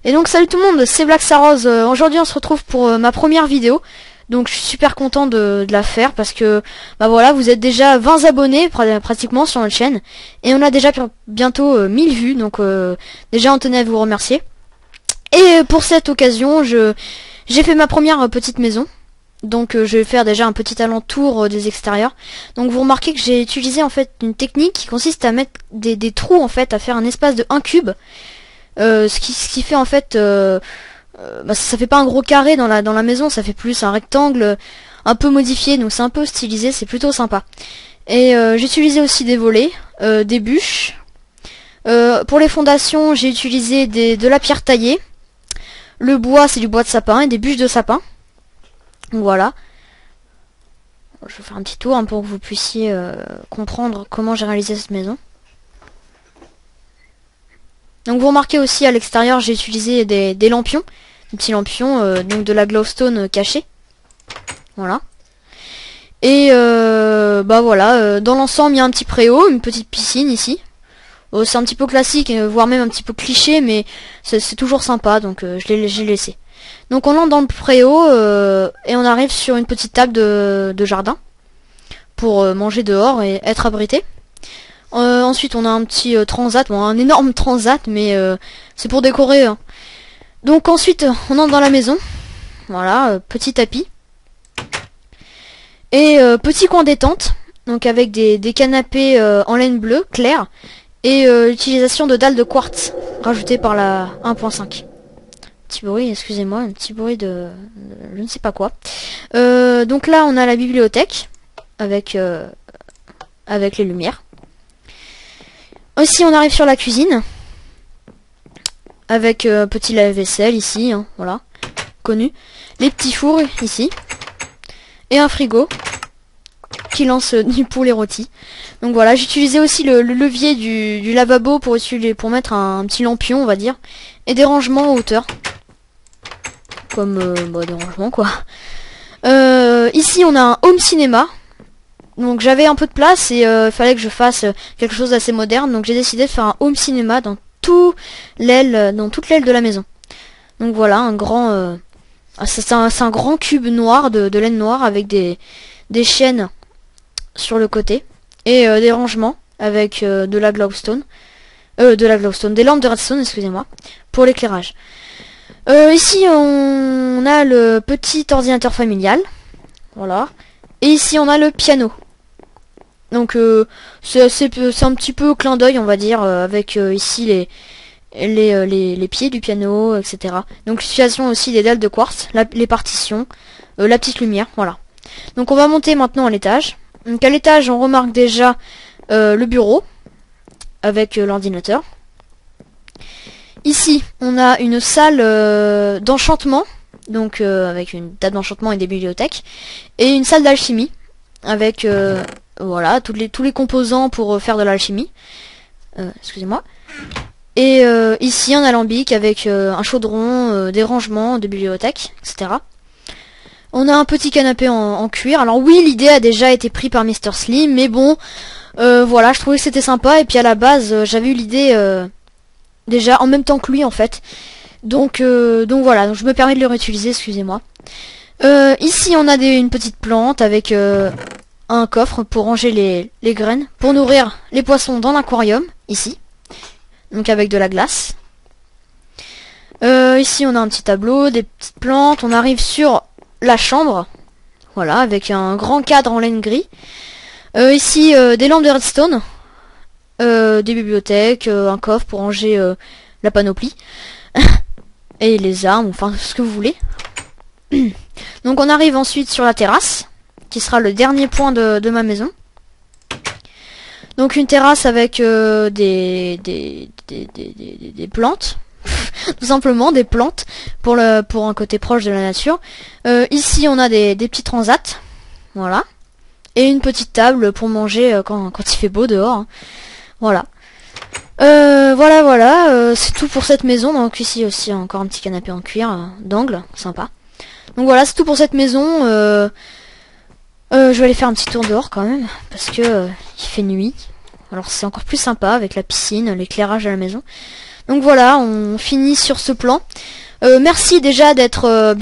Et donc salut tout le monde, c'est Black Sarose. Aujourd'hui on se retrouve pour ma première vidéo. Donc je suis super content de la faire parce que bah voilà, vous êtes déjà 20 abonnés pratiquement sur notre chaîne et on a déjà bientôt 1000 vues, donc déjà on tenait à vous remercier. Et pour cette occasion, j'ai fait ma première petite maison. Donc je vais faire déjà un petit alentour des extérieurs. Donc vous remarquez que j'ai utilisé en fait une technique qui consiste à mettre des trous en fait, à faire un espace de 1 cube. Ce qui fait en fait bah, ça fait pas un gros carré dans la maison, ça fait plus un rectangle un peu modifié, donc c'est un peu stylisé, c'est plutôt sympa. Et j'ai utilisé aussi des volets, des bûches. Pour les fondations, j'ai utilisé de la pierre taillée. Le bois, c'est du bois de sapin et des bûches de sapin. Donc voilà. Je vais faire un petit tour hein, pour que vous puissiez comprendre comment j'ai réalisé cette maison. Donc vous remarquez aussi à l'extérieur, j'ai utilisé des lampions, des petits lampions, donc de la glowstone cachée. Voilà. Et bah voilà, dans l'ensemble il y a un petit préau, une petite piscine ici. C'est un petit peu classique, voire même un petit peu cliché, mais c'est toujours sympa, donc j'ai laissé. Donc on entre dans le préau et on arrive sur une petite table de jardin pour manger dehors et être abrité. Ensuite on a un petit transat, bon un énorme transat, mais c'est pour décorer. Hein. Donc ensuite on entre dans la maison, voilà, petit tapis. Et petit coin détente, donc avec des canapés en laine bleue, claire, et l'utilisation de dalles de quartz, rajoutées par la 1.5. Petit bruit, excusez-moi, un petit bruit de je ne sais pas quoi. Donc là on a la bibliothèque, avec les lumières. Aussi on arrive sur la cuisine avec petit lave-vaisselle ici, hein, voilà, connu. Les petits fours ici. Et un frigo qui lance du poulet rôti. Donc voilà, j'ai utilisé aussi le levier du lavabo pour mettre un petit lampion on va dire. Et des rangements en hauteur. Comme bah, des rangements quoi. Ici on a un home cinéma. Donc j'avais un peu de place et il fallait que je fasse quelque chose d'assez moderne. Donc j'ai décidé de faire un home cinéma dans toute l'aile de la maison. Donc voilà, un grand c'est un grand cube noir de laine noire avec des chaînes sur le côté et des rangements avec de la glowstone, des lampes de redstone, excusez-moi, pour l'éclairage. Ici on a le petit ordinateur familial, voilà, et ici on a le piano. Donc c'est un petit peu clin d'œil on va dire, avec ici les pieds du piano, etc. Donc l'utilisation aussi des dalles de quartz, les partitions, la petite lumière, voilà. Donc on va monter maintenant à l'étage. Donc à l'étage on remarque déjà le bureau avec l'ordinateur. Ici on a une salle d'enchantement, donc avec une table d'enchantement et des bibliothèques, et une salle d'alchimie avec voilà tous les composants pour faire de l'alchimie. Excusez-moi. Et ici un alambic avec un chaudron, des rangements de bibliothèque, etc. On a un petit canapé en cuir. Alors oui, l'idée a déjà été prise par Mr Slim, mais bon, voilà, je trouvais que c'était sympa. Et puis à la base, j'avais eu l'idée déjà en même temps que lui en fait. Donc voilà, donc je me permets de le réutiliser, excusez-moi. Ici on a une petite plante avec un coffre pour ranger les graines, pour nourrir les poissons dans l'aquarium, ici. Donc avec de la glace. Ici on a un petit tableau, des petites plantes. On arrive sur la chambre, voilà, avec un grand cadre en laine gris. Ici des lampes de redstone, des bibliothèques, un coffre pour ranger la panoplie et les armes, enfin ce que vous voulez. Donc on arrive ensuite sur la terrasse, qui sera le dernier point de ma maison. Donc une terrasse avec des plantes, tout simplement des plantes pour un côté proche de la nature. Ici on a des petits transats, voilà, et une petite table pour manger quand il fait beau dehors. Hein. Voilà. Voilà, c'est tout pour cette maison. Donc ici aussi encore un petit canapé en cuir d'angle, sympa. Donc voilà, c'est tout pour cette maison. Je vais aller faire un petit tour dehors quand même, parce que il fait nuit. Alors c'est encore plus sympa avec la piscine, l'éclairage à la maison. Donc voilà, on finit sur ce plan. Merci déjà d'être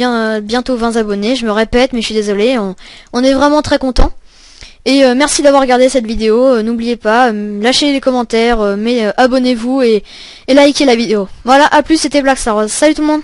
bientôt 20 abonnés, je me répète, mais je suis désolée, on est vraiment très content. Et merci d'avoir regardé cette vidéo, n'oubliez pas, lâchez les commentaires, abonnez-vous et likez la vidéo. Voilà, à plus, c'était Black Star Wars. Salut tout le monde.